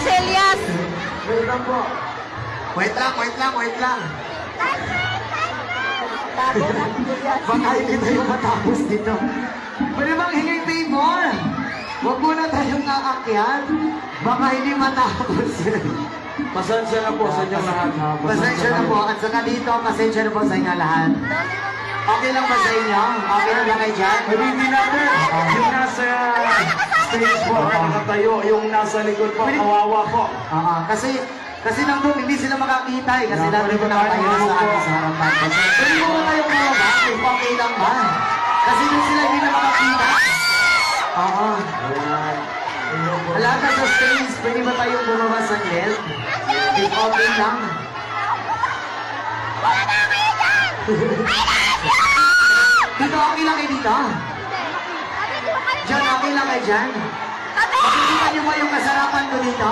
Selyas. Wait lang po. Wait lang. Baka hindi tayo matapos dito. Pwede bang hinging favor? Huwag muna tayong aakyat. Baka hindi matapos yun. Pasensya na po sa inyo lahat. Pasensya na po. At saka dito, pasensya na po sa inyo lahat. Okay lang ba sa inyo? Okay lang ba kayo dyan? Hindi natin. Yung nasa stage po, nakatayo. Yung nasa likod po, kawawa po. Kasi nandun, hindi sila makakita eh. Kasi nandun ko nakatayo sa akin sa harapan. Pwede mo ba tayong bumaba? Kung okay lang ba? Kasi doon sila hindi na makakita. Oo. Lahat na sa stage, pwede ba tayong bumaba sa led? If okay lang. Dito, okay lang kayo dito? Diyan, okay lang kayo dyan? Makikita niyo ba yung kasarapan ko dito?